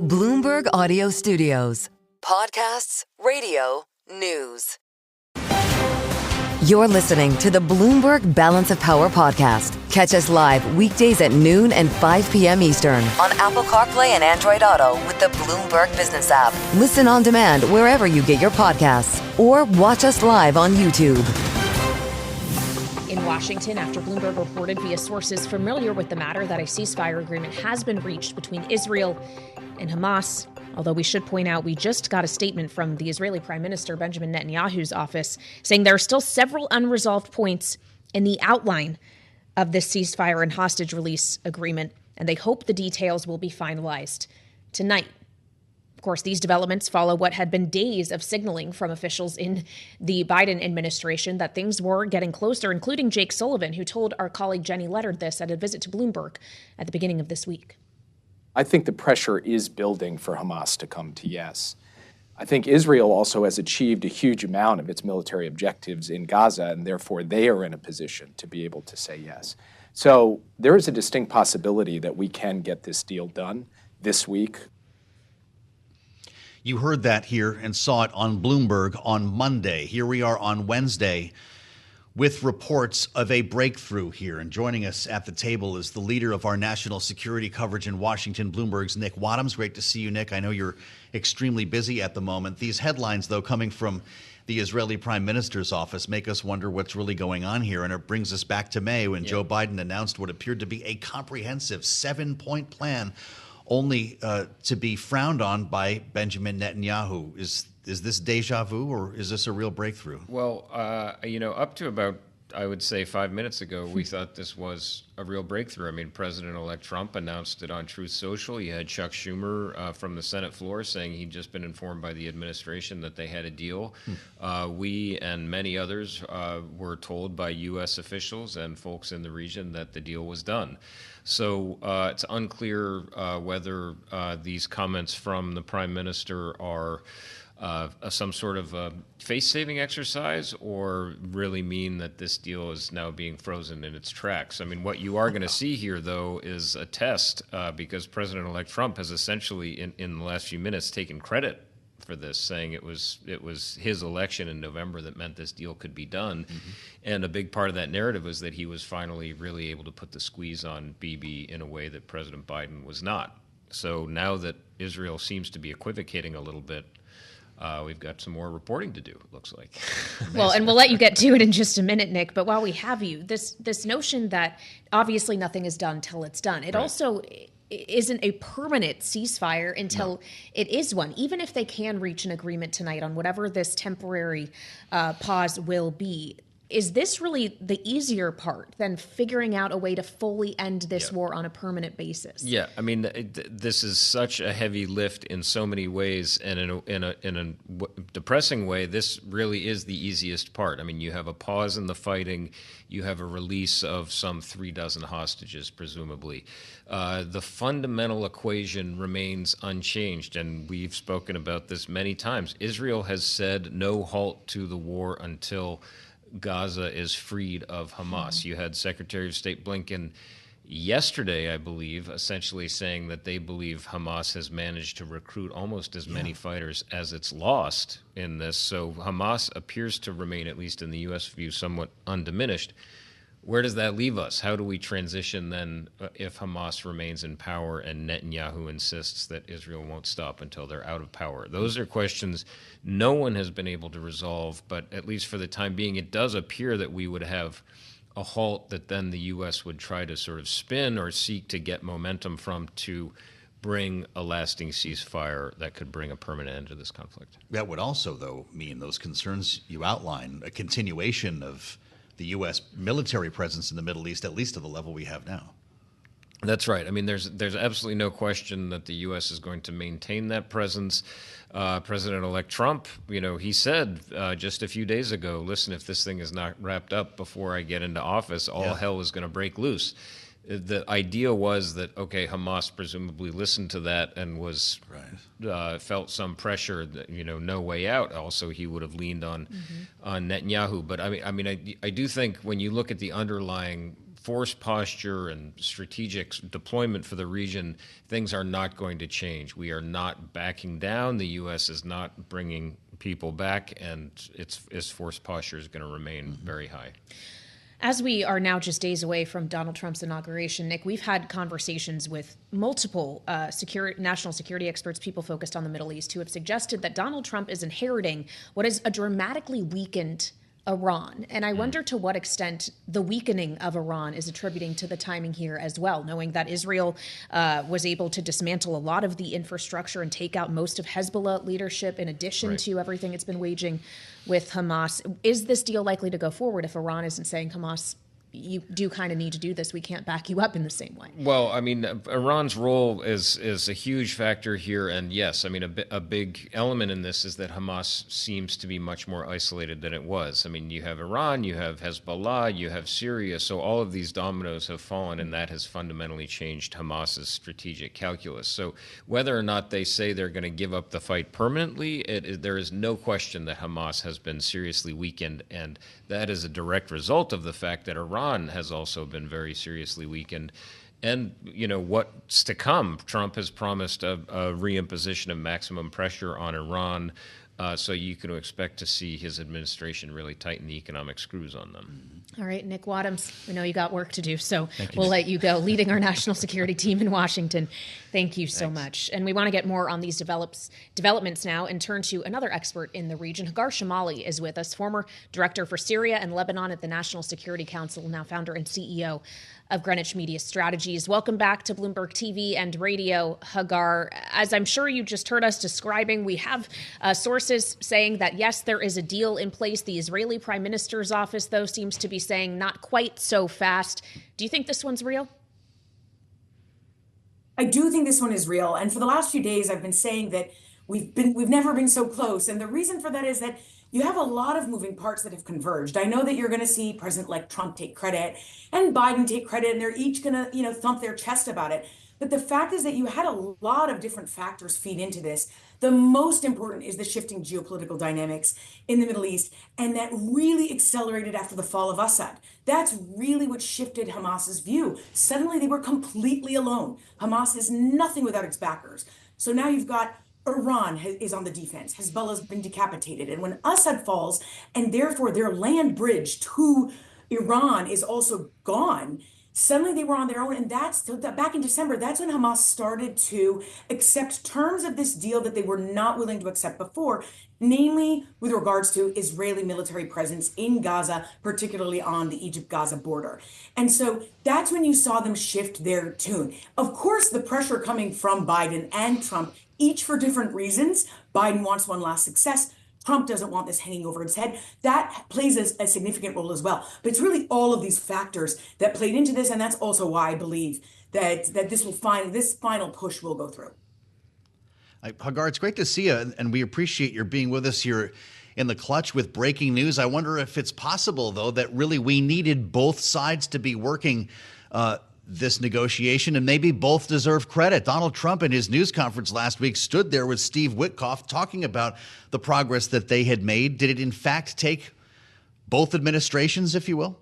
Bloomberg Audio Studios. Podcasts, radio, news. You're listening to the Bloomberg Balance of Power podcast. Catch us live weekdays at noon and 5 p.m. Eastern on Apple CarPlay and Android Auto with the Bloomberg Business app. Listen on demand wherever you get your podcasts or watch us live on YouTube. In Washington, after Bloomberg reported via sources familiar with the matter that a ceasefire agreement has been reached between Israel and Hamas. Although we should point out, we just got a statement from the Israeli Prime Minister Benjamin Netanyahu's office saying there are still several unresolved points in the outline of this ceasefire and hostage release agreement, and they hope the details will be finalized tonight. Of course, these developments follow what had been days of signaling from officials in the Biden administration that things were getting closer, including Jake Sullivan, who told our colleague Jenny Leonard this at a visit to Bloomberg at the beginning of this week. I think the pressure is building for Hamas to come to yes. I think Israel also has achieved a huge amount of its military objectives in Gaza, and therefore they are in a position to be able to say yes. So there is a distinct possibility that we can get this deal done this week. You heard that here and saw it on Bloomberg on Monday. Here we are on Wednesday with reports of a breakthrough here. And joining us at the table is the leader of our national security coverage in Washington, Bloomberg's Nick Wadhams. Great to see you, Nick. I know you're extremely busy at the moment. These headlines, though, coming from the Israeli Prime Minister's office make us wonder what's really going on here. And it brings us back to May when Joe Biden announced what appeared to be a comprehensive 7-point plan, only to be frowned on by Benjamin Netanyahu. Is this deja vu, or is this a real breakthrough? Well, up to about, I would say, 5 minutes ago, we thought this was a real breakthrough. I mean, President-elect Trump announced it on Truth Social. You had Chuck Schumer from the Senate floor saying he'd just been informed by the administration that they had a deal. We and many others were told by U.S. officials and folks in the region that the deal was done. So it's unclear whether these comments from the Prime Minister are some sort of a face-saving exercise or really mean that this deal is now being frozen in its tracks. I mean, what you are going to see here, though, is a test because President-elect Trump has essentially, in the last few minutes, taken credit for this, saying it was his election in November that meant this deal could be done. Mm-hmm. And a big part of that narrative was that he was finally really able to put the squeeze on Bibi in a way that President Biden was not. So now that Israel seems to be equivocating a little bit, we've got some more reporting to do, it looks like. Well, and we'll let you get to it in just a minute, Nick. But while we have you, this notion that obviously nothing is done till it's done, it also isn't a permanent ceasefire until it is one, even if they can reach an agreement tonight on whatever this temporary pause will be. Is this really the easier part than figuring out a way to fully end this war on a permanent basis? Yeah, I mean, this is such a heavy lift in so many ways, and in a depressing way, this really is the easiest part. I mean, you have a pause in the fighting, you have a release of some 36 hostages, presumably. The fundamental equation remains unchanged, and we've spoken about this many times. Israel has said no halt to the war until Gaza is freed of Hamas. You had Secretary of State Blinken yesterday, I believe, essentially saying that they believe Hamas has managed to recruit almost as many fighters as it's lost in this. So Hamas appears to remain, at least in the U.S. view, somewhat undiminished. Where does that leave us? How do we transition then if Hamas remains in power and Netanyahu insists that Israel won't stop until they're out of power? Those are questions no one has been able to resolve, but at least for the time being, it does appear that we would have a halt that then the U.S. would try to sort of spin or seek to get momentum from to bring a lasting ceasefire that could bring a permanent end to this conflict. That would also, though, mean those concerns you outline, a continuation of the U.S. military presence in the Middle East, at least to the level we have now. That's right. I mean, there's absolutely no question that the U.S. is going to maintain that presence. President-elect Trump, he said just a few days ago, listen, if this thing is not wrapped up before I get into office, all hell is going to break loose. The idea was that, okay, Hamas presumably listened to that and was felt some pressure that, no way out. Also, he would have leaned on Netanyahu. But I do think when you look at the underlying force posture and strategic deployment for the region, things are not going to change. We are not backing down. The U.S. is not bringing people back, and its force posture is going to remain very high. As we are now just days away from Donald Trump's inauguration, Nick, we've had conversations with multiple national security experts, people focused on the Middle East, who have suggested that Donald Trump is inheriting what is a dramatically weakened Iran. And I wonder to what extent the weakening of Iran is attributing to the timing here as well, knowing that Israel was able to dismantle a lot of the infrastructure and take out most of Hezbollah leadership in addition to everything it's been waging with Hamas. Is this deal likely to go forward if Iran isn't saying, Hamas, you do kind of need to do this, we can't back you up in the same way? Well, I mean, Iran's role is a huge factor here. And yes, I mean, a big element in this is that Hamas seems to be much more isolated than it was. I mean, you have Iran, you have Hezbollah, you have Syria. So all of these dominoes have fallen, and that has fundamentally changed Hamas's strategic calculus. So whether or not they say they're going to give up the fight permanently, there is no question that Hamas has been seriously weakened. And that is a direct result of the fact that Iran has also been very seriously weakened. And, you know, what's to come? Trump has promised a reimposition of maximum pressure on Iran. So you can expect to see his administration really tighten the economic screws on them. All right, Nick Wadhams, we know you got work to do, so we'll let you go, leading our national security team in Washington. Thank you so much. And we want to get more on these developments now and turn to another expert in the region. Hagar Chemali is with us, former director for Syria and Lebanon at the National Security Council, now founder and CEO of Greenwich Media Strategies. Welcome back to Bloomberg TV and Radio, Hagar. As I'm sure you just heard us describing, we have sources saying that, yes, there is a deal in place. The Israeli Prime Minister's office, though, seems to be saying not quite so fast. Do you think this one's real? I do think this one is real. And for the last few days, I've been saying that we've never been so close. And the reason for that is that you have a lot of moving parts that have converged. I know that you're going to see President-elect Trump take credit and Biden take credit, and they're each going to, thump their chest about it. But the fact is that you had a lot of different factors feed into this. The most important is the shifting geopolitical dynamics in the Middle East, and that really accelerated after the fall of Assad. That's really what shifted Hamas's view. Suddenly they were completely alone. Hamas is nothing without its backers. So now you've got Iran is on the defense. Hezbollah's been decapitated. And when Assad falls, and therefore their land bridge to Iran is also gone, suddenly they were on their own. And back in December, that's when Hamas started to accept terms of this deal that they were not willing to accept before, namely with regards to Israeli military presence in Gaza, particularly on the Egypt-Gaza border. And so that's when you saw them shift their tune. Of course, the pressure coming from Biden and Trump, each for different reasons. Biden wants one last success. Trump doesn't want this hanging over his head. That plays a significant role as well. But it's really all of these factors that played into this, and that's also why I believe that this final push will go through. Hagar, it's great to see you, and we appreciate your being with us here in the clutch with breaking news. I wonder if it's possible, though, that really we needed both sides to be working this negotiation, and maybe both deserve credit. Donald Trump in his news conference last week stood there with Steve Witkoff talking about the progress that they had made. Did it in fact take both administrations, if you will?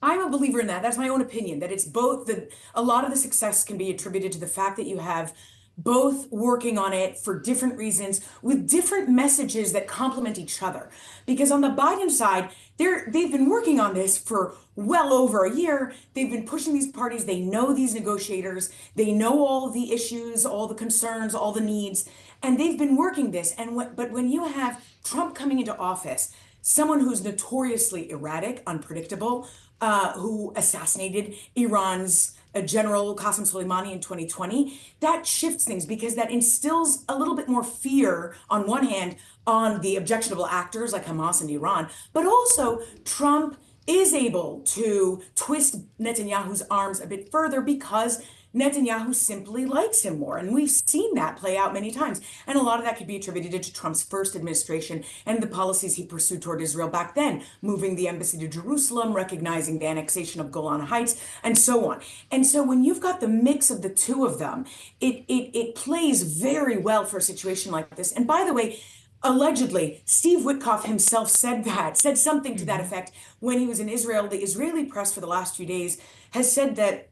I'm a believer in that. That's my own opinion, that it's both. A lot of the success can be attributed to the fact that you have both working on it for different reasons with different messages that complement each other. Because on the Biden side, they've been working on this for well over a year. They've been pushing these parties. They know these negotiators. They know all the issues, all the concerns, all the needs, and they've been working this. But when you have Trump coming into office, someone who's notoriously erratic, unpredictable, who assassinated Iran's General Qasem Soleimani in 2020, that shifts things because that instills a little bit more fear on one hand on the objectionable actors like Hamas and Iran, but also Trump is able to twist Netanyahu's arms a bit further because Netanyahu simply likes him more. And we've seen that play out many times. And a lot of that could be attributed to Trump's first administration and the policies he pursued toward Israel back then, moving the embassy to Jerusalem, recognizing the annexation of Golan Heights, and so on. And so when you've got the mix of the two of them, it plays very well for a situation like this. And by the way, Allegedly, Steve Witkoff himself said something to that effect when he was in Israel. The Israeli press for the last few days has said that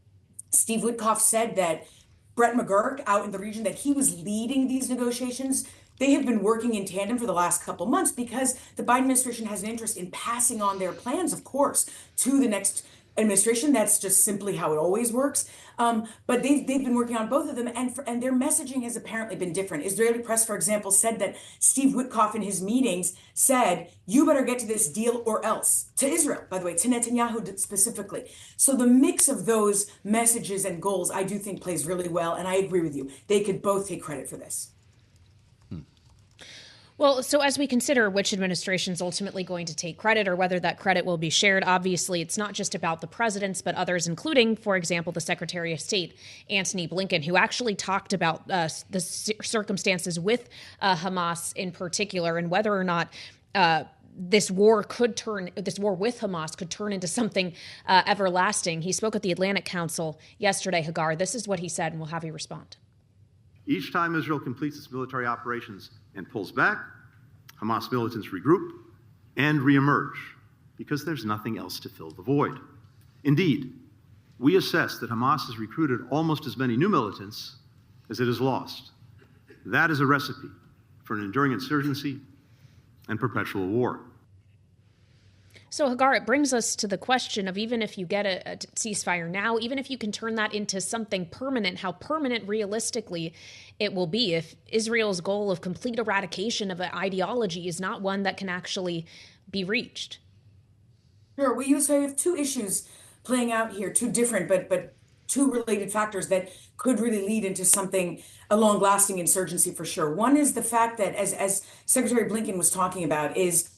Steve Witkoff said that Brett McGurk out in the region, that he was leading these negotiations. They have been working in tandem for the last couple months because the Biden administration has an interest in passing on their plans, of course, to the next administration. That's just simply how it always works. But they've been working on both of them, and their messaging has apparently been different. Israeli press, for example, said that Steve Witkoff in his meetings said, "You better get to this deal or else," to Israel, by the way, to Netanyahu specifically. So the mix of those messages and goals, I do think, plays really well, and I agree with you. They could both take credit for this. Well, so as we consider which administration is ultimately going to take credit or whether that credit will be shared, obviously it's not just about the presidents, but others, including, for example, the Secretary of State, Antony Blinken, who actually talked about the circumstances with Hamas in particular and whether or not this war with Hamas could turn into something everlasting. He spoke at the Atlantic Council yesterday, Hagar. This is what he said, and we'll have you respond. Each time Israel completes its military operations and pulls back, Hamas militants regroup and reemerge because there's nothing else to fill the void. Indeed, we assess that Hamas has recruited almost as many new militants as it has lost. That is a recipe for an enduring insurgency and perpetual war. So, Hagar, it brings us to the question of, even if you get a ceasefire now, even if you can turn that into something permanent, how permanent realistically it will be if Israel's goal of complete eradication of an ideology is not one that can actually be reached. Sure. We have two issues playing out here, two different but two related factors that could really lead into something, a long-lasting insurgency for sure. One is the fact that, as Secretary Blinken was talking about, is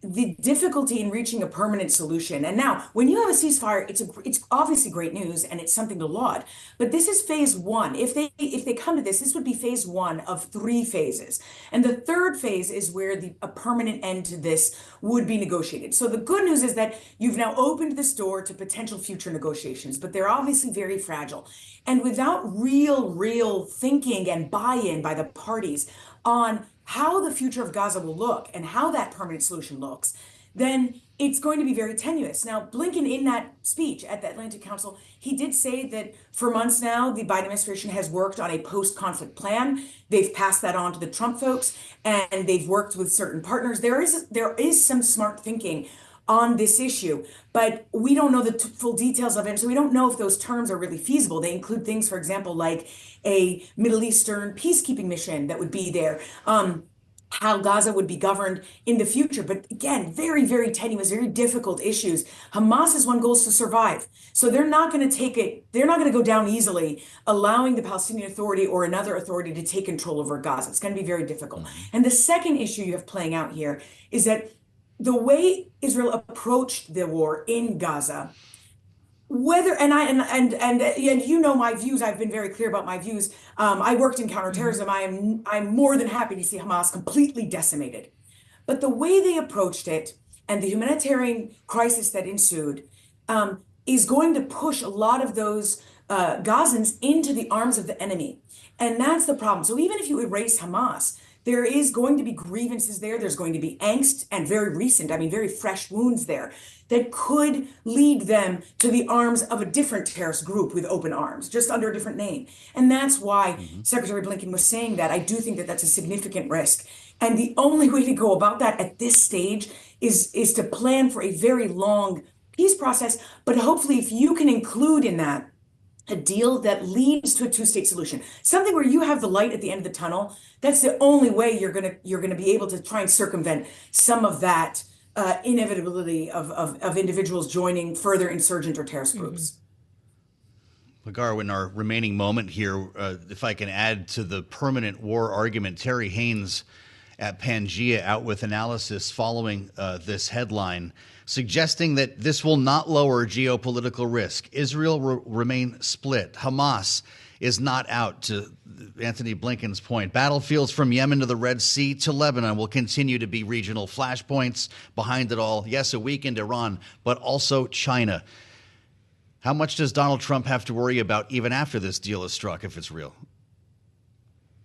the difficulty in reaching a permanent solution. And now, when you have a ceasefire, it's obviously great news and it's something to laud. But this is phase one. If they come to this would be phase one of 3 phases. And the third phase is where a permanent end to this would be negotiated. So the good news is that you've now opened this door to potential future negotiations, but they're obviously very fragile. And without real thinking and buy-in by the parties on how the future of Gaza will look and how that permanent solution looks, then it's going to be very tenuous. Now, Blinken, in that speech at the Atlantic Council, he did say that for months now, the Biden administration has worked on a post-conflict plan. They've passed that on to the Trump folks, and they've worked with certain partners. There is some smart thinking on this issue, but we don't know the full details of it. So we don't know if those terms are really feasible. They include things, for example, like a Middle Eastern peacekeeping mission that would be there, how Gaza would be governed in the future. But again, very tenuous, very difficult issues. Hamas's one goal is to survive. So they're not going to take it. They're not going to go down easily, allowing the Palestinian Authority or another authority to take control over Gaza. It's going to be very difficult. And the second issue you have playing out here is that the way Israel approached the war in Gaza, you know my views. I've been very clear about my views. I worked in counterterrorism. I'm more than happy to see Hamas completely decimated. But the way they approached it and the humanitarian crisis that ensued is going to push a lot of those Gazans into the arms of the enemy. And that's the problem. So even if you erase Hamas, there is going to be grievances there. There's going to be angst and very fresh wounds there that could lead them to the arms of a different terrorist group with open arms, just under a different name. And that's why Secretary Blinken was saying that. I do think that that's a significant risk. And the only way to go about that at this stage is to plan for a very long peace process. But hopefully, if you can include in that a deal that leads to a two-state solution, something where you have the light at the end of the tunnel, that's the only way you're gonna be able to try and circumvent some of that inevitability of individuals joining further insurgent or terrorist groups. Hagar, in our remaining moment here, if I can add to the permanent war argument, Terry Haynes at Pangea out with analysis following this headline, suggesting that this will not lower geopolitical risk. Israel will remain split. Hamas is not out, to Antony Blinken's point. Battlefields from Yemen to the Red Sea to Lebanon will continue to be regional flashpoints. Behind it all, yes, a weakened Iran, but also China. How much does Donald Trump have to worry about even after this deal is struck, if it's real?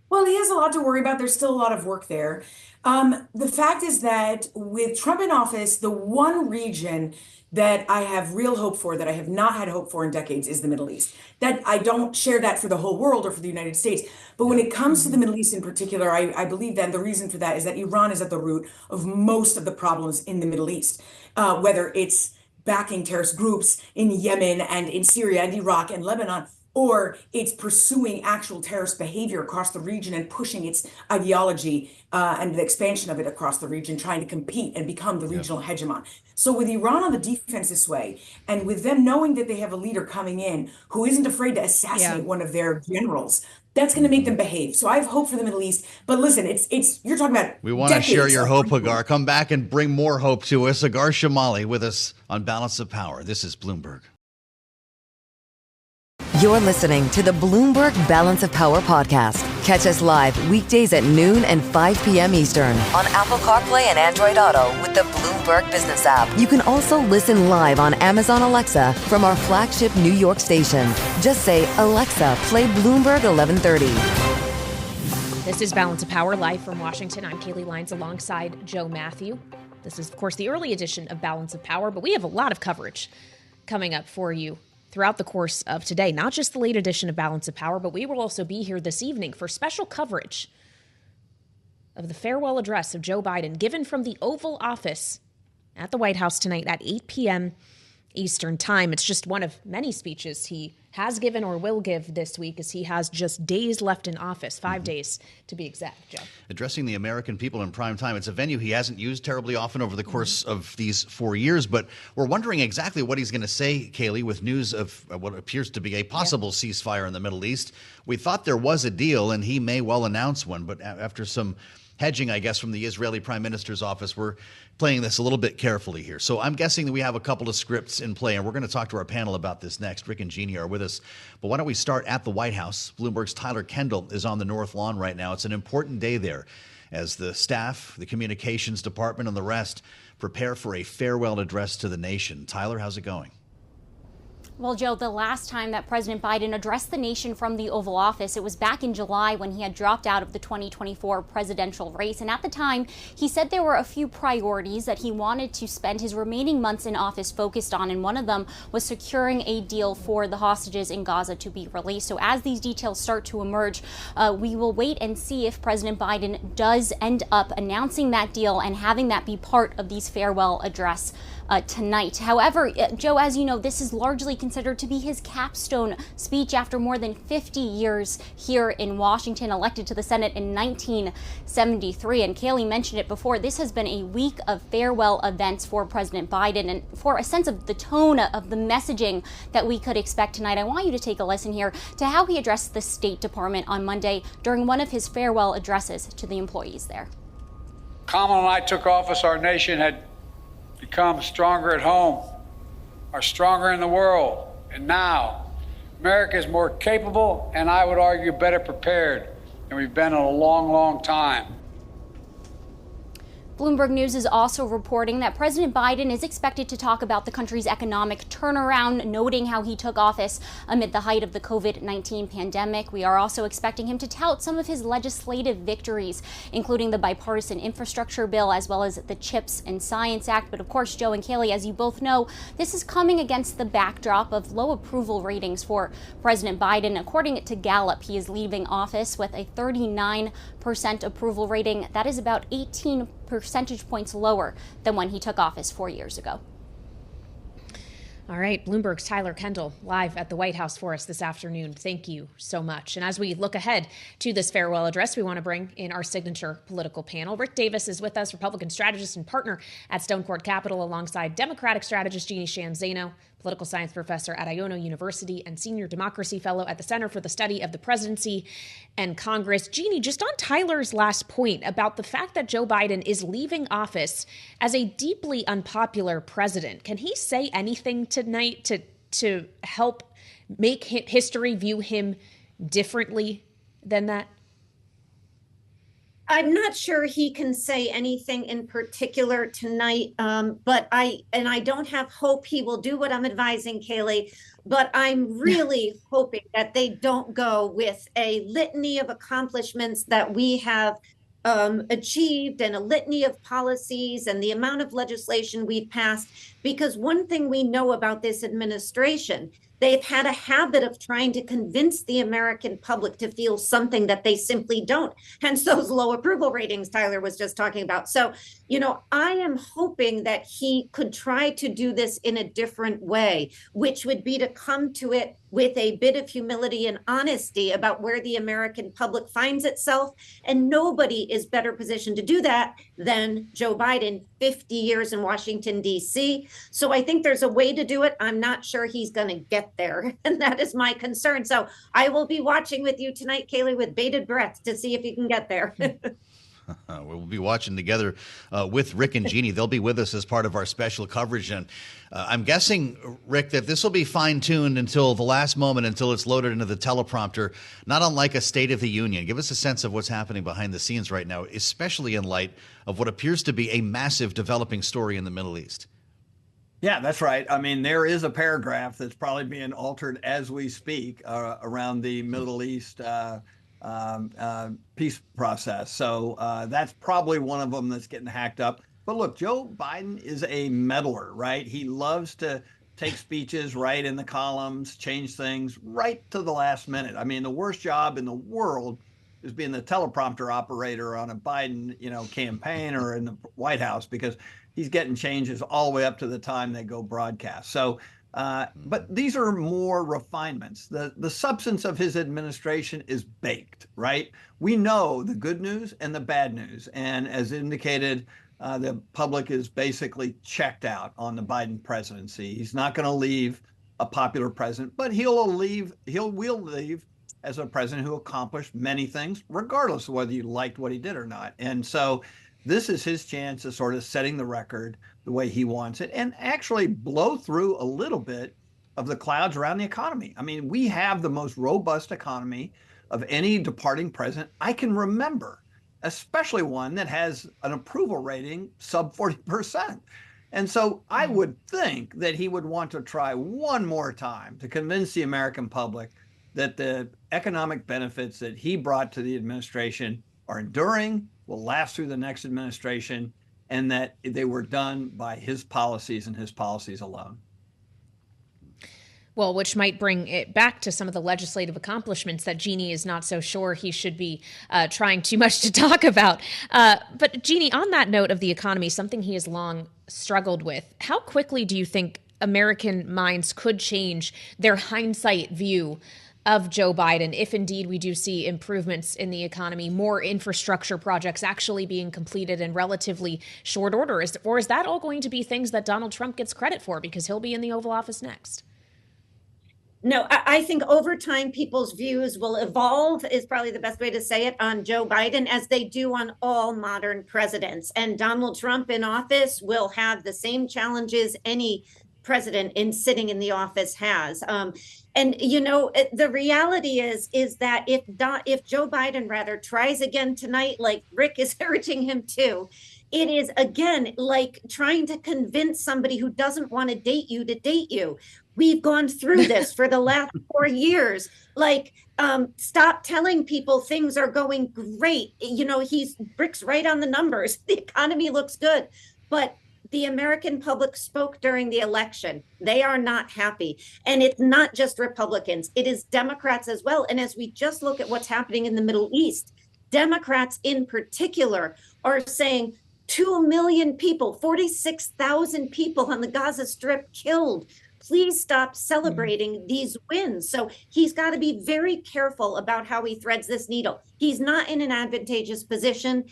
Well, he has a lot to worry about. There's still a lot of work there. The fact is that with Trump in office, the one region that I have real hope for, that I have not had hope for in decades, is the Middle East. That I don't share that for the whole world or for the United States. But when it comes to the Middle East in particular, I believe that the reason for that is that Iran is at the root of most of the problems in the Middle East, whether it's backing terrorist groups in Yemen and in Syria and Iraq and Lebanon, or it's pursuing actual terrorist behavior across the region and pushing its ideology and the expansion of it across the region, trying to compete and become the regional hegemon. So with Iran on the defense this way, and with them knowing that they have a leader coming in who isn't afraid to assassinate one of their generals, that's going to make them behave. So I have hope for the Middle East. But listen, it's you're talking about. We want to share your hope, Hagar. Come back and bring more hope to us. Hagar Chemali with us on Balance of Power. This is Bloomberg. You're listening to the Bloomberg Balance of Power podcast. Catch us live weekdays at noon and 5 p.m. Eastern on Apple CarPlay and Android Auto with the Bloomberg Business app. You can also listen live on Amazon Alexa from our flagship New York station. Just say, Alexa, play Bloomberg 1130. This is Balance of Power live from Washington. I'm Kailey Leinz alongside Joe Mathieu. This is, of course, the early edition of Balance of Power, but we have a lot of coverage coming up for you throughout the course of today. Not just the late edition of Balance of Power, but we will also be here this evening for special coverage of the farewell address of Joe Biden given from the Oval Office at the White House tonight at 8 p.m. Eastern Time. It's just one of many speeches he has given or will give this week, as he has just days left in office, 5 days to be exact, Joe. Addressing the American people in prime time. It's a venue he hasn't used terribly often over the course of these 4 years, but we're wondering exactly what he's going to say, Kailey, with news of what appears to be a possible ceasefire in the Middle East. We thought there was a deal, and he may well announce one, but after some hedging, I guess, from the Israeli Prime Minister's office, we're playing this a little bit carefully here. So I'm guessing that we have a couple of scripts in play, and we're going to talk to our panel about this next. Rick and Jeanne are with us. But why don't we start at the White House? Bloomberg's Tyler Kendall is on the North Lawn right now. It's an important day there as the staff, the communications department, and the rest prepare for a farewell address to the nation. Tyler, how's it going? Well, Joe, the last time that President Biden addressed the nation from the Oval Office, it was back in July when he had dropped out of the 2024 presidential race. And at the time, he said there were a few priorities that he wanted to spend his remaining months in office focused on. And one of them was securing a deal for the hostages in Gaza to be released. So as these details start to emerge, we will wait and see if President Biden does end up announcing that deal and having that be part of these farewell address tonight. However, Joe, as you know, this is largely considered to be his capstone speech after more than 50 years here in Washington, elected to the Senate in 1973. And Kailey mentioned it before, this has been a week of farewell events for President Biden. And for a sense of the tone of the messaging that we could expect tonight, I want you to take a listen here to how he addressed the State Department on Monday during one of his farewell addresses to the employees there. Kamala and I took office, our nation had become stronger at home, are stronger in the world. And now, America is more capable and I would argue better prepared than we've been in a long, long time. Bloomberg News is also reporting that President Biden is expected to talk about the country's economic turnaround, noting how he took office amid the height of the COVID-19 pandemic. We are also expecting him to tout some of his legislative victories, including the bipartisan infrastructure bill, as well as the CHIPS and Science Act. But of course, Joe and Kailey, as you both know, this is coming against the backdrop of low approval ratings for President Biden. According to Gallup, he is leaving office with a 39% approval rating. That is about 18 percentage points lower than when he took office 4 years ago. All right, Bloomberg's Tyler Kendall live at the White House for us this afternoon. Thank you so much. And as we look ahead to this farewell address, we want to bring in our signature political panel. Rick Davis is with us, Republican strategist and partner at Stone Court Capital, alongside Democratic strategist Jeanne Zaino, political science professor at Iona University and senior democracy fellow at the Center for the Study of the Presidency and Congress. Jeanne, just on Tyler's last point about the fact that Joe Biden is leaving office as a deeply unpopular president, can he say anything tonight to help make history view him differently than that? I'm not sure he can say anything in particular tonight, but I don't have hope he will do what I'm advising, Kailey, but I'm really hoping that they don't go with a litany of accomplishments that we have achieved and a litany of policies and the amount of legislation we've passed, because one thing we know about this administration, they've had a habit of trying to convince the American public to feel something that they simply don't. Hence those low approval ratings Tyler was just talking about. So, I am hoping that he could try to do this in a different way, which would be to come to it with a bit of humility and honesty about where the American public finds itself. And nobody is better positioned to do that than Joe Biden, 50 years in Washington, D.C. So I think there's a way to do it. I'm not sure he's going to get there. And that is my concern. So I will be watching with you tonight, Kailey, with bated breath to see if you can get there. We'll be watching together with Rick and Jeanne. They'll be with us as part of our special coverage. And I'm guessing, Rick, that this will be fine-tuned until the last moment, until it's loaded into the teleprompter, not unlike a State of the Union. Give us a sense of what's happening behind the scenes right now, especially in light of what appears to be a massive developing story in the Middle East. Yeah, that's right. I mean, there is a paragraph that's probably being altered as we speak around the Middle East peace process. So that's probably one of them that's getting hacked up. But look, Joe Biden is a meddler, right? He loves to take speeches right in the columns, change things right to the last minute. I mean, the worst job in the world is being the teleprompter operator on a Biden, campaign or in the White House, because he's getting changes all the way up to the time they go broadcast. So but these are more refinements. The substance of his administration is baked, right? We know the good news and the bad news. And as indicated, the public is basically checked out on the Biden presidency. He's not going to leave a popular president, but will leave as a president who accomplished many things, regardless of whether you liked what he did or not. And so this is his chance of sort of setting the record the way he wants it and actually blow through a little bit of the clouds around the economy. I mean, we have the most robust economy of any departing president I can remember, especially one that has an approval rating sub 40%. And so I would think that he would want to try one more time to convince the American public that the economic benefits that he brought to the administration are enduring, will last through the next administration, and that they were done by his policies and his policies alone. Well, which might bring it back to some of the legislative accomplishments that Jeanne is not so sure he should be trying too much to talk about. But Jeanne, on that note of the economy, something he has long struggled with, how quickly do you think American minds could change their hindsight view of Joe Biden if indeed we do see improvements in the economy, more infrastructure projects actually being completed in relatively short order? Or is that all going to be things that Donald Trump gets credit for because he'll be in the Oval Office next? No, I think over time, people's views will evolve, is probably the best way to say it, on Joe Biden, as they do on all modern presidents. And Donald Trump in office will have the same challenges any president in sitting in the office has. And, the reality is that if Joe Biden tries again tonight, like Rick is urging him to, it is, again, like trying to convince somebody who doesn't want to date you. We've gone through this for the last 4 years. Stop telling people things are going great. Rick's right on the numbers. The economy looks good. But the American public spoke during the election. They are not happy. And it's not just Republicans. It is Democrats as well. And as we just look at what's happening in the Middle East, Democrats in particular are saying 2 million people, 46,000 people on the Gaza Strip killed. Please stop celebrating these wins. So he's got to be very careful about how he threads this needle. He's not in an advantageous position.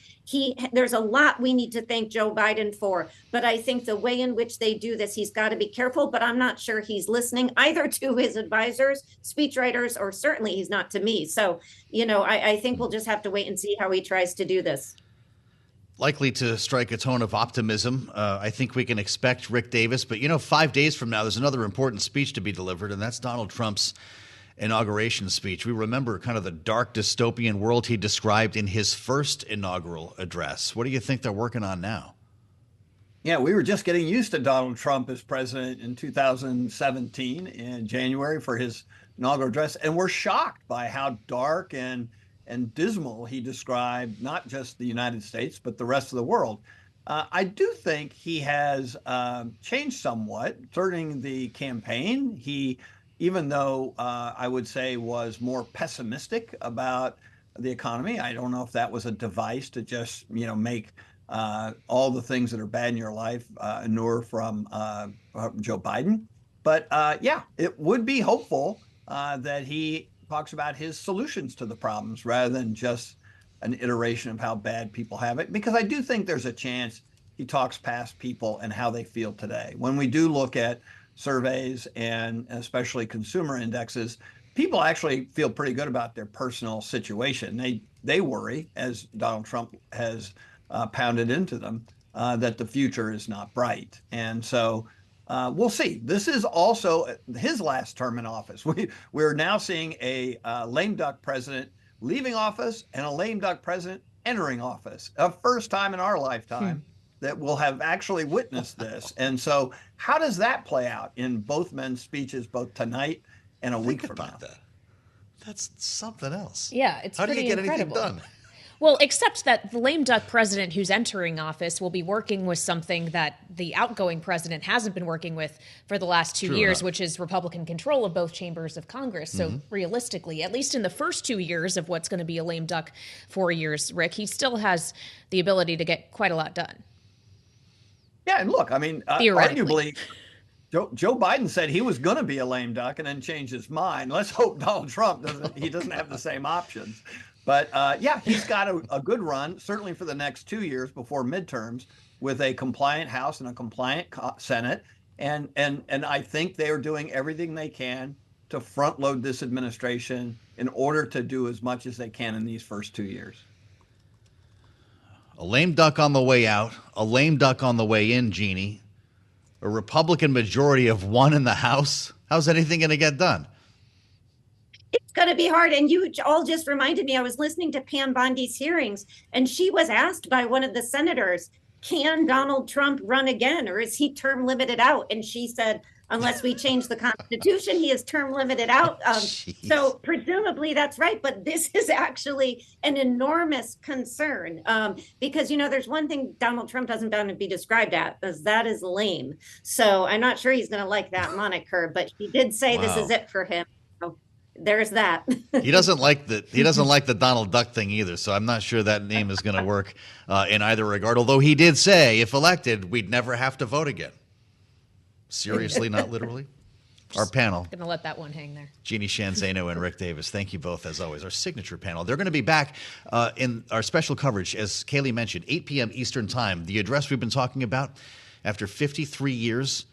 There's a lot we need to thank Joe Biden for, but I think the way in which they do this, he's got to be careful, but I'm not sure he's listening either to his advisors, speechwriters, or certainly he's not to me. So, I think we'll just have to wait and see how he tries to do this. Likely to strike a tone of optimism. I think we can expect Rick Davis. But, 5 days from now, there's another important speech to be delivered, and that's Donald Trump's inauguration speech. We remember kind of the dark dystopian world he described in his first inaugural address. What do you think they're working on now? Yeah, we were just getting used to Donald Trump as president in 2017 in January for his inaugural address, and we're shocked by how dark and dismal he described not just the United States, but the rest of the world. I do think he has changed somewhat during the campaign. He, even though I would say was more pessimistic about the economy, I don't know if that was a device to just, make all the things that are bad in your life inure from Joe Biden. But yeah, it would be hopeful that he talks about his solutions to the problems rather than just an iteration of how bad people have it, because I do think there's a chance he talks past people and how they feel today. When we do look at surveys and especially consumer indexes, people actually feel pretty good about their personal situation. They worry, as Donald Trump has pounded into them, that the future is not bright. And so we'll see. This is also his last term in office. We're now seeing a lame duck president leaving office and a lame duck president entering office. A first time in our lifetime that we'll have actually witnessed this. And so how does that play out in both men's speeches, both tonight and a week from now? That's something else. Yeah, it's How do you get incredible. anything done? Well, except that the lame duck president who's entering office will be working with something that the outgoing president hasn't been working with for the last 2 years, which is Republican control of both chambers of Congress. So realistically, at least in the first 2 years of what's going to be a lame duck 4 years, Rick, he still has the ability to get quite a lot done. Yeah, and look, I mean, arguably, Joe Biden said he was going to be a lame duck and then changed his mind. Let's hope Donald Trump doesn't have the same options. But yeah, he's got a good run, certainly for the next 2 years before midterms, with a compliant House and a compliant Senate. And I think they are doing everything they can to front load this administration in order to do as much as they can in these first 2 years. A lame duck on the way out, a lame duck on the way in, Jeanne. A Republican majority of one in the House. How's anything going to get done? It's going to be hard. And you all just reminded me, I was listening to Pam Bondi's hearings, and she was asked by one of the senators, can Donald Trump run again, or is he term limited out? And she said, unless we change the Constitution, he is term limited out. So presumably that's right. But this is actually an enormous concern because, there's one thing Donald Trump doesn't want to be described as that is lame. So I'm not sure he's going to like that moniker, but he did say This is it for him. So there's that. He doesn't like the Donald Duck thing either. So I'm not sure that name is going to work in either regard. Although he did say, if elected, we'd never have to vote again. Seriously, not literally. Our panel. Going to let that one hang there. Jeanne, Zaino, and Rick Davis. Thank you both, as always. Our signature panel. They're going to be back in our special coverage, as Kailey mentioned, 8 p.m. Eastern Time. The address we've been talking about, after 53 years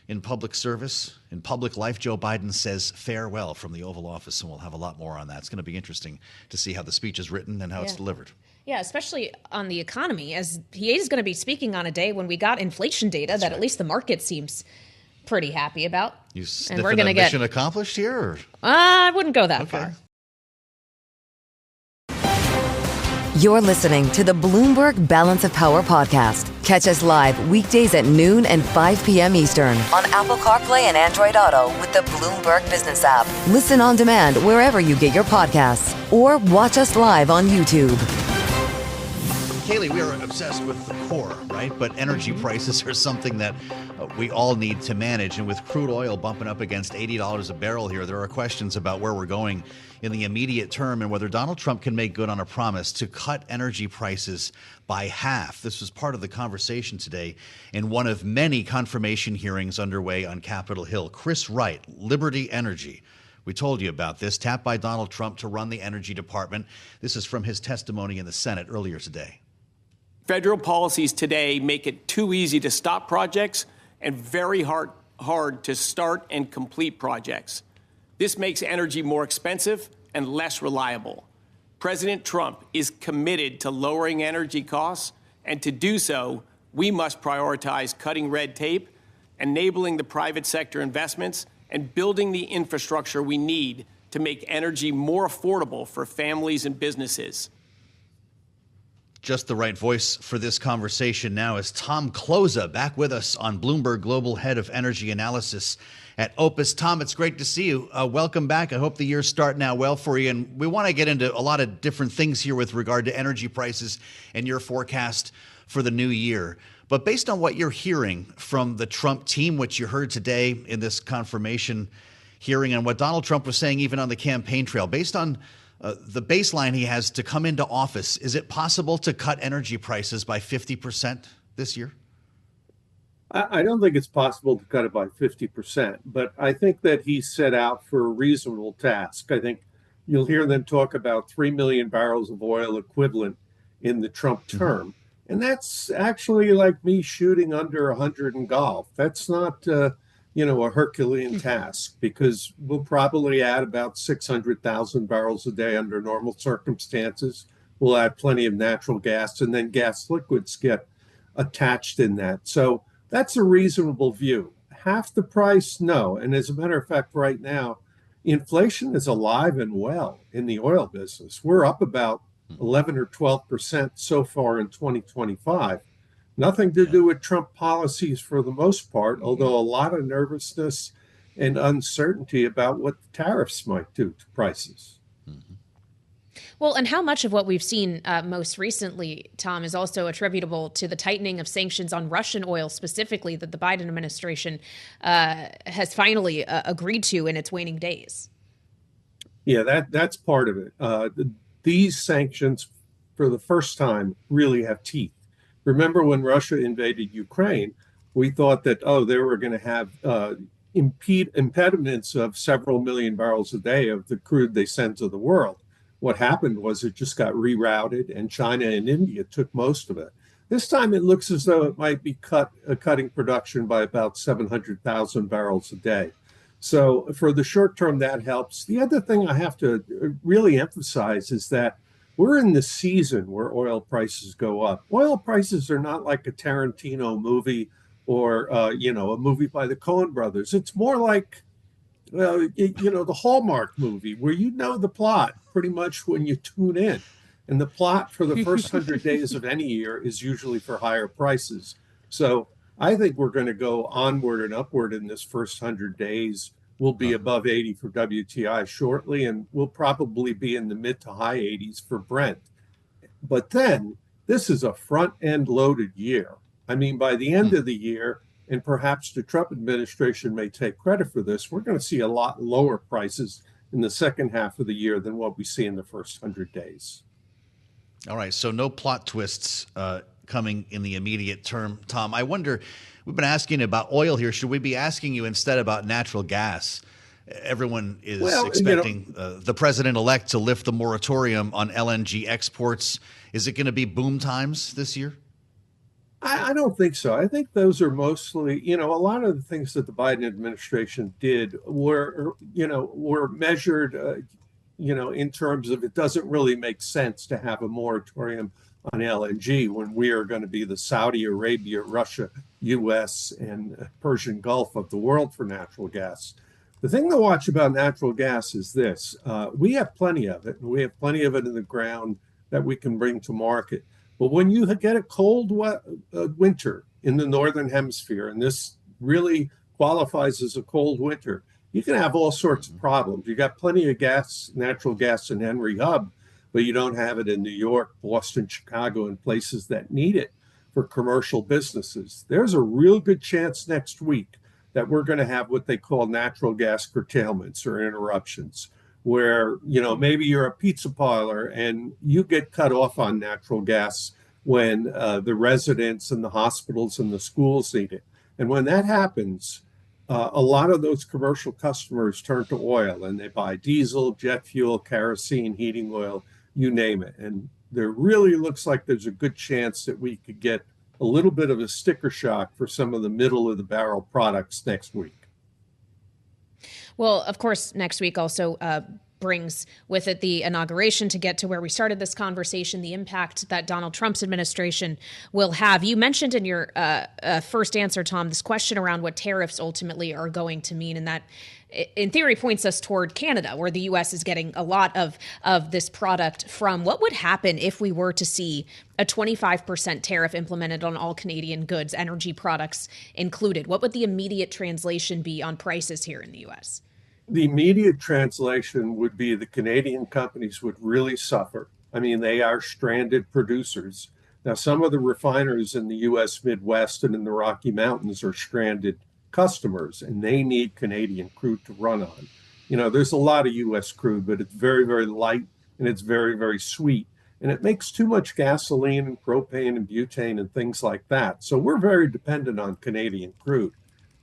in public service, in public life, Joe Biden says farewell from the Oval Office, and we'll have a lot more on that. It's going to be interesting to see how the speech is written and how it's delivered. Yeah, especially on the economy, as he is going to be speaking on a day when we got inflation data that at least the market seems pretty happy about. You sniffing a mission accomplished here? Or? I wouldn't go that far. You're listening to the Bloomberg Balance of Power podcast. Catch us live weekdays at noon and 5 p.m. Eastern on Apple CarPlay and Android Auto with the Bloomberg Business app. Listen on demand wherever you get your podcasts or watch us live on YouTube. Kailey, we are obsessed with the core, right? But energy prices are something that we all need to manage. And with crude oil bumping up against $80 a barrel here, there are questions about where we're going in the immediate term and whether Donald Trump can make good on a promise to cut energy prices by half. This was part of the conversation today in one of many confirmation hearings underway on Capitol Hill. Chris Wright, Liberty Energy. We told you about this, tapped by Donald Trump to run the Energy Department. This is from his testimony in the Senate earlier today. Federal policies today make it too easy to stop projects and very hard to start and complete projects. This makes energy more expensive and less reliable. President Trump is committed to lowering energy costs, and to do so, we must prioritize cutting red tape, enabling the private sector investments, and building the infrastructure we need to make energy more affordable for families and businesses. Just the right voice for this conversation now is Tom Kloza, back with us on Bloomberg Global Head of Energy Analysis at OPIS. Tom, it's great to see you. Welcome back. I hope the year's starting out well for you. And we want to get into a lot of different things here with regard to energy prices and your forecast for the new year. But based on what you're hearing from the Trump team, which you heard today in this confirmation hearing, and what Donald Trump was saying even on the campaign trail, based on the baseline he has to come into office, is it possible to cut energy prices by 50% this year? I don't think it's possible to cut it by 50%, but I think that he set out for a reasonable task. I think you'll hear them talk about 3 million barrels of oil equivalent in the Trump term. And that's actually like me shooting under 100 in golf. That's not, a Herculean task, because we'll probably add about 600,000 barrels a day under normal circumstances. We'll add plenty of natural gas, and then gas liquids get attached in that. So that's a reasonable view. Half the price, no. And as a matter of fact, right now, inflation is alive and well in the oil business. We're up about 11 or 12% so far in 2025. Nothing to do with Trump policies for the most part, although a lot of nervousness and uncertainty about what the tariffs might do to prices. Well, and how much of what we've seen most recently, Tom, is also attributable to the tightening of sanctions on Russian oil specifically that the Biden administration has finally agreed to in its waning days? Yeah, that's part of it. These sanctions, for the first time, really have teeth. Remember when Russia invaded Ukraine, we thought that, they were going to have impediments of several million barrels a day of the crude they send to the world. What happened was it just got rerouted, and China and India took most of it. This time it looks as though it might be cutting production by about 700,000 barrels a day. So for the short term, that helps. The other thing I have to really emphasize is that we're in the season where oil prices go up. Oil prices are not like a Tarantino movie or, a movie by the Coen brothers. It's more like, the Hallmark movie where you know the plot pretty much when you tune in. And the plot for the first 100 days of any year is usually for higher prices. So I think we're going to go onward and upward in this first 100 days. We'll be above 80 for WTI shortly, and we'll probably be in the mid to high 80s for Brent. But then this is a front-end loaded year. I mean, by the end of the year, and perhaps the Trump administration may take credit for this, we're going to see a lot lower prices in the second half of the year than what we see in the first 100 days. All right, so no plot twists coming in the immediate term. Tom, I wonder, we've been asking about oil here. Should we be asking you instead about natural gas? Everyone is expecting the president-elect to lift the moratorium on LNG exports. Is it going to be boom times this year? I don't think so. I think those are mostly, a lot of the things that the Biden administration did were measured, in terms of it doesn't really make sense to have a moratorium on LNG when we are going to be the Saudi Arabia, Russia, U.S., and Persian Gulf of the world for natural gas. The thing to watch about natural gas is this. We have plenty of it, and we have plenty of it in the ground that we can bring to market. But when you get a cold winter in the Northern Hemisphere, and this really qualifies as a cold winter, you can have all sorts of problems. You got plenty of gas, natural gas in Henry Hub, but you don't have it in New York, Boston, Chicago, and places that need it for commercial businesses. There's a real good chance next week that we're going to have what they call natural gas curtailments or interruptions, where, maybe you're a pizza parlor and you get cut off on natural gas when the residents and the hospitals and the schools need it. And when that happens, a lot of those commercial customers turn to oil, and they buy diesel, jet fuel, kerosene, heating oil, you name it. And there really looks like there's a good chance that we could get a little bit of a sticker shock for some of the middle of the barrel products next week. Well, of course, next week also brings with it the inauguration, to get to where we started this conversation, the impact that Donald Trump's administration will have. You mentioned in your first answer, Tom, this question around what tariffs ultimately are going to mean, and that in theory points us toward Canada, where the U.S. is getting a lot of this product from. What would happen if we were to see a 25% tariff implemented on all Canadian goods, energy products included? What would the immediate translation be on prices here in the U.S.? The immediate translation would be the Canadian companies would really suffer. I mean, they are stranded producers. Now, some of the refiners in the U.S. Midwest and in the Rocky Mountains are stranded customers, and they need Canadian crude to run on. You know, there's a lot of U.S. crude, but it's very, very light and it's very, very sweet. And it makes too much gasoline and propane and butane and things like that. So we're very dependent on Canadian crude.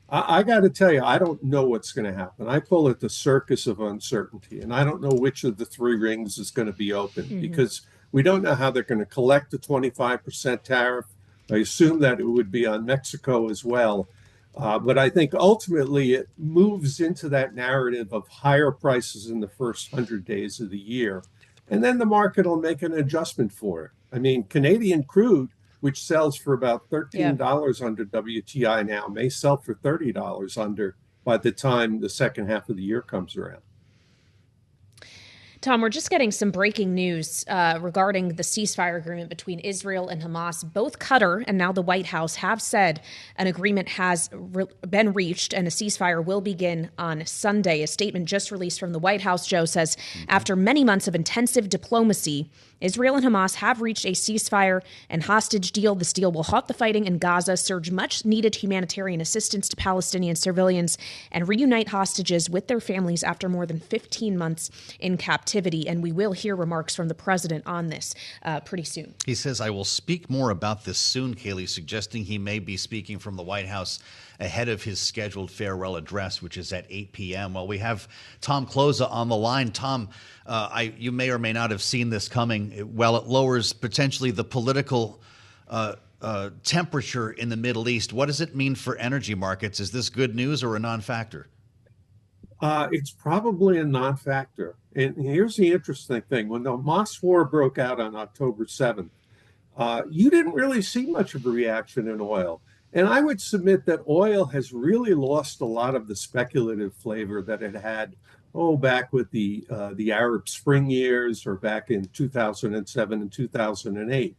I got to tell you, I don't know what's going to happen. I call it the circus of uncertainty. And I don't know which of the three rings is going to be open because we don't know how they're going to collect the 25% tariff. I assume that it would be on Mexico as well. But I think ultimately it moves into that narrative of higher prices in the first 100 days of the year. And then the market will make an adjustment for it. I mean, Canadian crude, which sells for about $13 under WTI now, may sell for $30 under by the time the second half of the year comes around. Tom, we're just getting some breaking news regarding the ceasefire agreement between Israel and Hamas. Both Qatar and now the White House have said an agreement has been reached and a ceasefire will begin on Sunday. A statement just released from the White House, Joe, says after many months of intensive diplomacy, Israel and Hamas have reached a ceasefire and hostage deal. This deal will halt the fighting in Gaza, surge much-needed humanitarian assistance to Palestinian civilians, and reunite hostages with their families after more than 15 months in captivity. And we will hear remarks from the president on this pretty soon. He says, I will speak more about this soon, Kailey, suggesting he may be speaking from the White House ahead of his scheduled farewell address, which is at 8 p.m. Well, we have Tom Kloza on the line. Tom, you may or may not have seen this coming. While it lowers potentially the political temperature in the Middle East, what does it mean for energy markets? Is this good news or a non-factor? It's probably a non-factor. And here's the interesting thing. When the Hamas war broke out on October 7th, you didn't really see much of a reaction in oil. And I would submit that oil has really lost a lot of the speculative flavor that it had, back with the Arab Spring years or back in 2007 and 2008.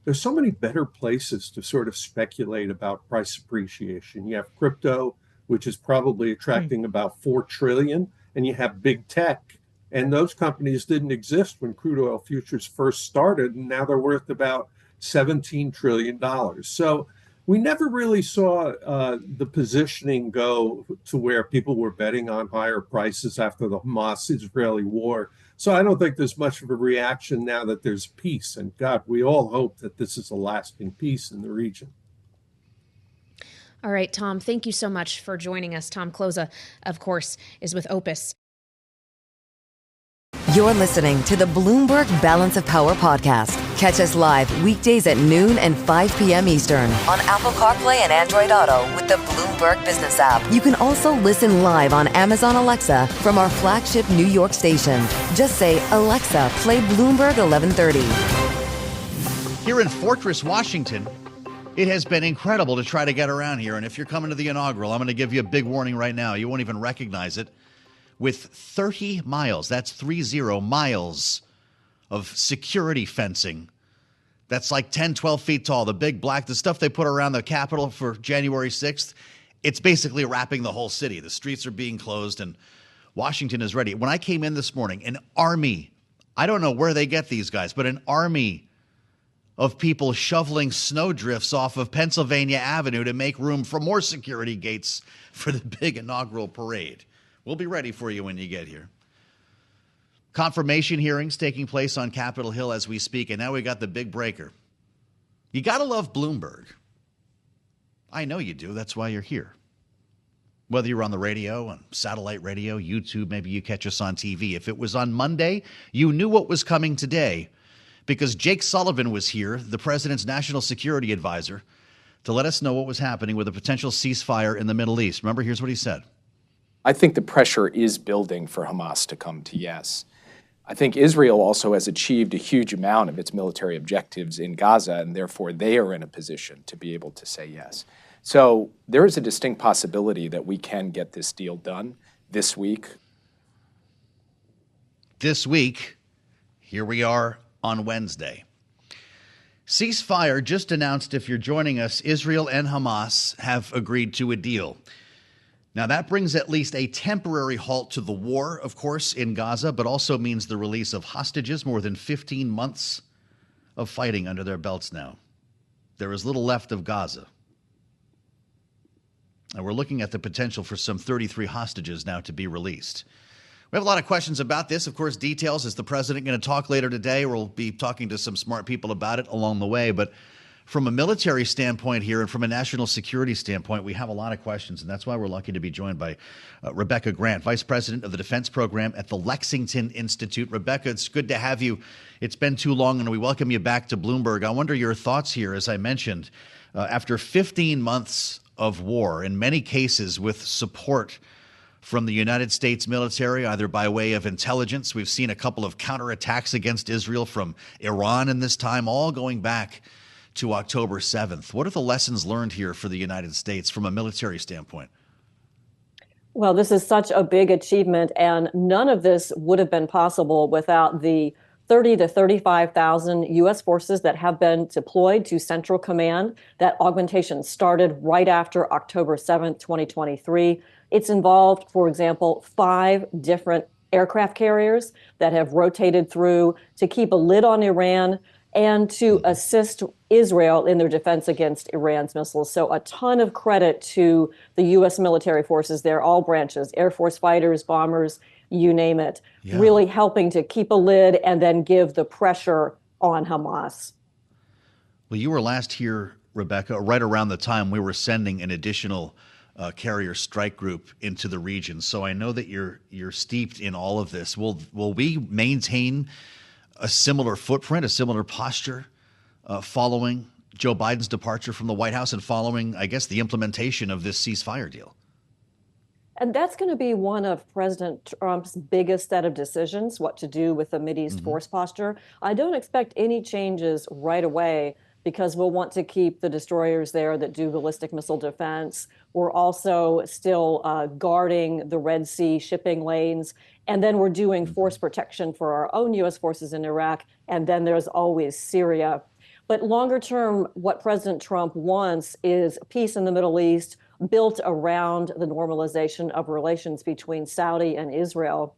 There's so many better places to sort of speculate about price appreciation. You have crypto, which is probably attracting about $4 trillion, and you have big tech. And those companies didn't exist when crude oil futures first started, and now they're worth about $17 trillion. So we never really saw the positioning go to where people were betting on higher prices after the Hamas-Israeli war. So I don't think there's much of a reaction now that there's peace. And God, we all hope that this is a lasting peace in the region. All right, Tom, thank you so much for joining us. Tom Kloza, of course, is with OPIS. You're listening to the Bloomberg Balance of Power podcast. Catch us live weekdays at noon and 5 p.m. Eastern on Apple CarPlay and Android Auto with the Bloomberg Business app. You can also listen live on Amazon Alexa from our flagship New York station. Just say, Alexa, play Bloomberg 1130. Here in Fortress, Washington, it has been incredible to try to get around here. And if you're coming to the inaugural, I'm going to give you a big warning right now. You won't even recognize it. With 30 miles, that's 30 miles of security fencing. That's like 10, 12 feet tall. The big black, the stuff they put around the Capitol for January 6th, it's basically wrapping the whole city. The streets are being closed and Washington is ready. When I came in this morning, an army, I don't know where they get these guys, but an army of people shoveling snowdrifts off of Pennsylvania Avenue to make room for more security gates for the big inaugural parade. We'll be ready for you when you get here. Confirmation hearings taking place on Capitol Hill as we speak, and now we got the big breaker. You got to love Bloomberg. I know you do. That's why you're here. Whether you're on the radio, on satellite radio, YouTube, maybe you catch us on TV. If it was on Monday, you knew what was coming today because Jake Sullivan was here, the president's national security advisor, to let us know what was happening with a potential ceasefire in the Middle East. Remember, here's what he said. I think the pressure is building for Hamas to come to yes. I think Israel also has achieved a huge amount of its military objectives in Gaza, and therefore they are in a position to be able to say yes. So there is a distinct possibility that we can get this deal done this week. This week, here we are on Wednesday. Ceasefire just announced, if you're joining us, Israel and Hamas have agreed to a deal. Now, that brings at least a temporary halt to the war, of course, in Gaza, but also means the release of hostages, more than 15 months of fighting under their belts now. There is little left of Gaza. And we're looking at the potential for some 33 hostages now to be released. We have a lot of questions about this. Of course, details. Is the president going to talk later today? We'll be talking to some smart people about it along the way. But from a military standpoint here and from a national security standpoint, we have a lot of questions. And that's why we're lucky to be joined by Rebecca Grant, Vice President of the Defense Program at the Lexington Institute. Rebecca, it's good to have you. It's been too long, and we welcome you back to Bloomberg. I wonder your thoughts here, as I mentioned, after 15 months of war, in many cases with support from the United States military, either by way of intelligence. We've seen a couple of counterattacks against Israel from Iran in this time, all going back to October 7th. What are the lessons learned here for the United States from a military standpoint? Well, this is such a big achievement, and none of this would have been possible without the 30 to 35,000 U.S. forces that have been deployed to Central Command. That augmentation started right after October 7th, 2023. It's involved, for example, 5 different aircraft carriers that have rotated through to keep a lid on Iran and to assist Israel in their defense against Iran's missiles. So a ton of credit to the U.S. military forces there, all branches, Air Force fighters, bombers, you name it, really helping to keep a lid and then give the pressure on Hamas. Well, you were last here, Rebecca, right around the time we were sending an additional carrier strike group into the region. So I know that you're steeped in all of this. Will we maintain a similar footprint, a similar posture following Joe Biden's departure from the White House and following, I guess, the implementation of this ceasefire deal? And that's going to be one of President Trump's biggest set of decisions, what to do with the Mideast force posture. I don't expect any changes right away because we'll want to keep the destroyers there that do ballistic missile defense. We're also still guarding the Red Sea shipping lanes. And then we're doing force protection for our own U.S. forces in Iraq. And then there's always Syria. But longer term, what President Trump wants is peace in the Middle East built around the normalization of relations between Saudi and Israel.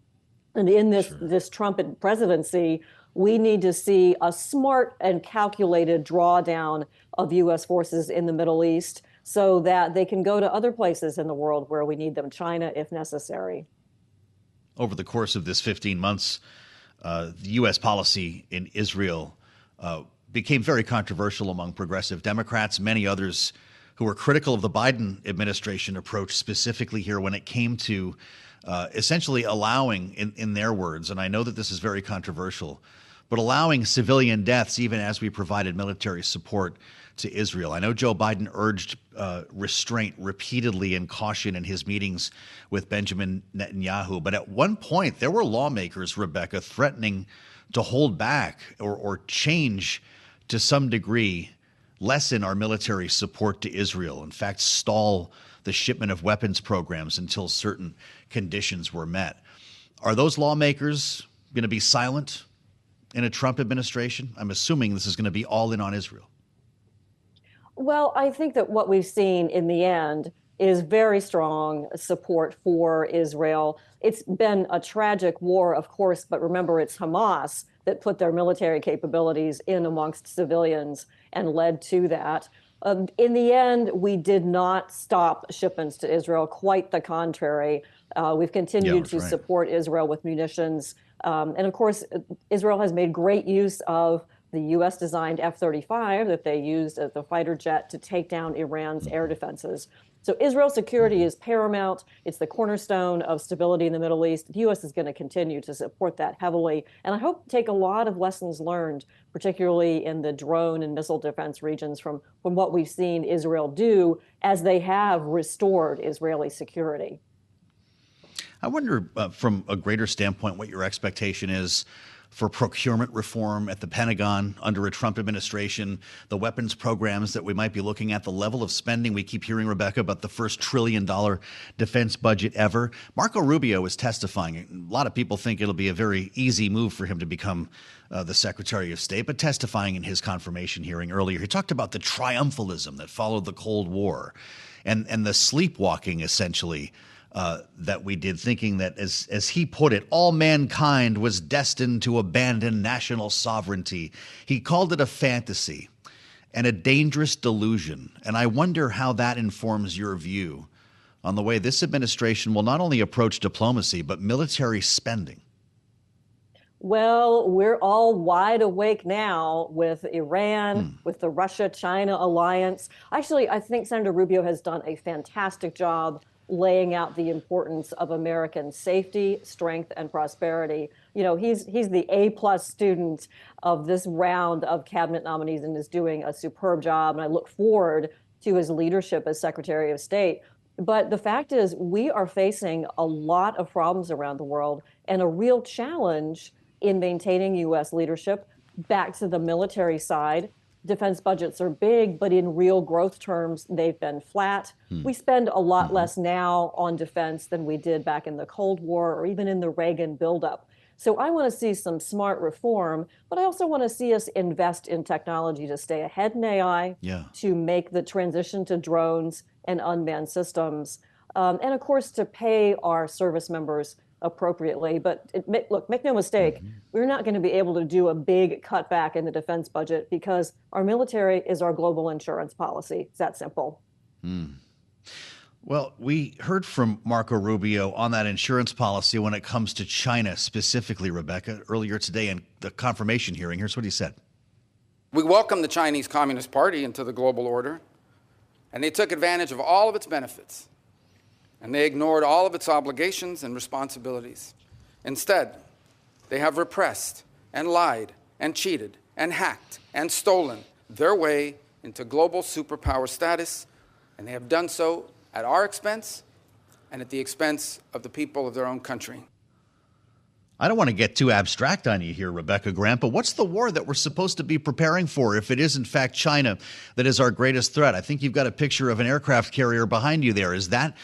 And in this Trump presidency, we need to see a smart and calculated drawdown of U.S. forces in the Middle East so that they can go to other places in the world where we need them, China if necessary. Over the course of this 15 months, the U.S. policy in Israel became very controversial among progressive Democrats, many others who were critical of the Biden administration approach specifically here when it came to essentially allowing, in their words, and I know that this is very controversial, but allowing civilian deaths even as we provided military support to Israel. I know Joe Biden urged restraint repeatedly and caution in his meetings with Benjamin Netanyahu, but at one point there were lawmakers, Rebecca, threatening to hold back or change to some degree, lessen our military support to Israel, in fact, stall the shipment of weapons programs until certain conditions were met. Are those lawmakers going to be silent in a Trump administration? I'm assuming this is going to be all in on Israel. Well, I think that what we've seen in the end is very strong support for Israel. It's been a tragic war, of course, but remember, it's Hamas that put their military capabilities in amongst civilians and led to that. In the end, we did not stop shipments to Israel. Quite the contrary. We've continued to support Israel with munitions. And of course, Israel has made great use of the U.S. designed F-35 that they used as the fighter jet to take down Iran's air defenses. So Israel's security is paramount. It's the cornerstone of stability in the Middle East. The U.S. is going to continue to support that heavily. And I hope to take a lot of lessons learned, particularly in the drone and missile defense regions from what we've seen Israel do as they have restored Israeli security. I wonder, from a greater standpoint, what your expectation is for procurement reform at the Pentagon under a Trump administration, the weapons programs that we might be looking at, the level of spending. We keep hearing, Rebecca, about the first $1 trillion defense budget ever. Marco Rubio is testifying. A lot of people think it'll be a very easy move for him to become the Secretary of State, but testifying in his confirmation hearing earlier, he talked about the triumphalism that followed the Cold War and the sleepwalking, essentially, that we did, thinking that, as he put it, all mankind was destined to abandon national sovereignty. He called it a fantasy and a dangerous delusion. And I wonder how that informs your view on the way this administration will not only approach diplomacy, but military spending. Well, we're all wide awake now with Iran, with the Russia-China alliance. Actually, I think Senator Rubio has done a fantastic job laying out the importance of American safety, strength, and prosperity. You know, he's the A-plus student of this round of cabinet nominees and is doing a superb job. And I look forward to his leadership as Secretary of State. But the fact is, we are facing a lot of problems around the world and a real challenge in maintaining U.S. leadership. Back to the military side, defense budgets are big, but in real growth terms, they've been flat. We spend a lot less now on defense than we did back in the Cold War or even in the Reagan buildup. So I want to see some smart reform, but I also want to see us invest in technology to stay ahead in AI, to make the transition to drones and unmanned systems, and of course to pay our service members appropriately. But look, make no mistake, we're not going to be able to do a big cutback in the defense budget because our military is our global insurance policy. It's that simple. Well, we heard from Marco Rubio on that insurance policy when it comes to China specifically, Rebecca, earlier today in the confirmation hearing. Here's what he said. We welcome the Chinese Communist Party into the global order, and they took advantage of all of its benefits. And they ignored all of its obligations and responsibilities. Instead, they have repressed and lied and cheated and hacked and stolen their way into global superpower status, and they have done so at our expense and at the expense of the people of their own country. I don't want to get too abstract on you here, Rebecca Grant, but what's the war that we're supposed to be preparing for if it is, in fact, China that is our greatest threat? I think you've got a picture of an aircraft carrier behind you there. Is that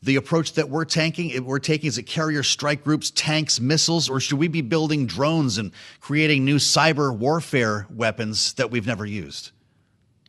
the approach that we're taking? Is it carrier strike groups, tanks, missiles, or should we be building drones and creating new cyber warfare weapons that we've never used?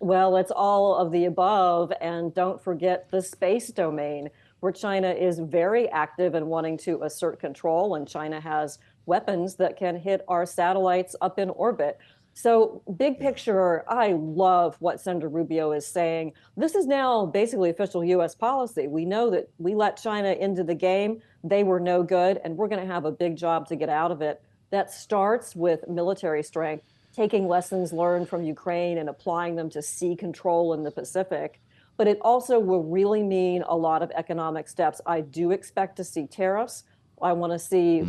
Well, it's all of the above. And don't forget the space domain, where China is very active in wanting to assert control. And China has weapons that can hit our satellites up in orbit. So big picture, I love what Senator Rubio is saying. This is now basically official U.S. policy. We know that we let China into the game. They were no good, and we're going to have a big job to get out of it. That starts with military strength, taking lessons learned from Ukraine and applying them to sea control in the Pacific. But it also will really mean a lot of economic steps. I do expect to see tariffs. I want to see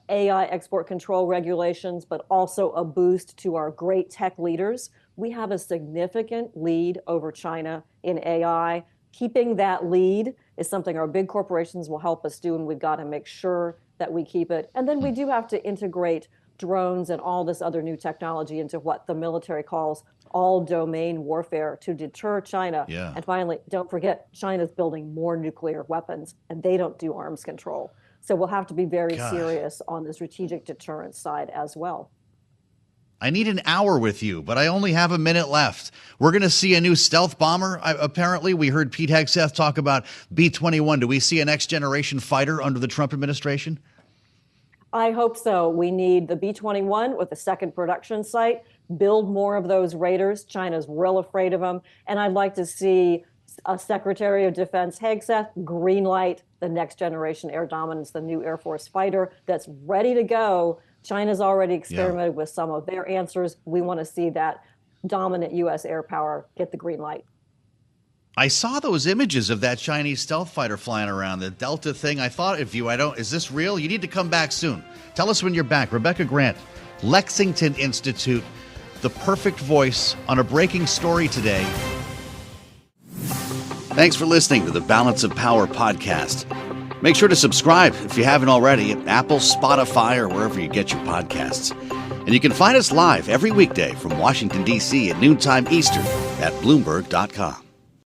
AI export control regulations, but also a boost to our great tech leaders. We have a significant lead over China in AI. Keeping that lead is something our big corporations will help us do, and we've got to make sure that we keep it. And then we do have to integrate drones and all this other new technology into what the military calls all domain warfare to deter China. And finally, don't forget, China's building more nuclear weapons, and they don't do arms control. So we'll have to be very serious on the strategic deterrence side as well. I need an hour with you, but I only have a minute left. We're going to see a new stealth bomber. Apparently, we heard Pete Hegseth talk about B-21. Do we see a next generation fighter under the Trump administration? I hope so. We need the B-21 with a second production site, build more of those Raiders. China's real afraid of them. And I'd like to see Secretary of Defense Hegseth green light the next generation air dominance, the new Air Force fighter that's ready to go. China's already experimented with some of their answers. We want to see that dominant U.S. air power get the green light. I saw those images of that Chinese stealth fighter flying around, the Delta thing. I thought of you. Is this real? You need to come back soon. Tell us when you're back. Rebecca Grant, Lexington Institute, the perfect voice on a breaking story today. Thanks for listening to the Balance of Power podcast. Make sure to subscribe if you haven't already at Apple, Spotify, or wherever you get your podcasts. And you can find us live every weekday from Washington, D.C. at noontime Eastern at Bloomberg.com.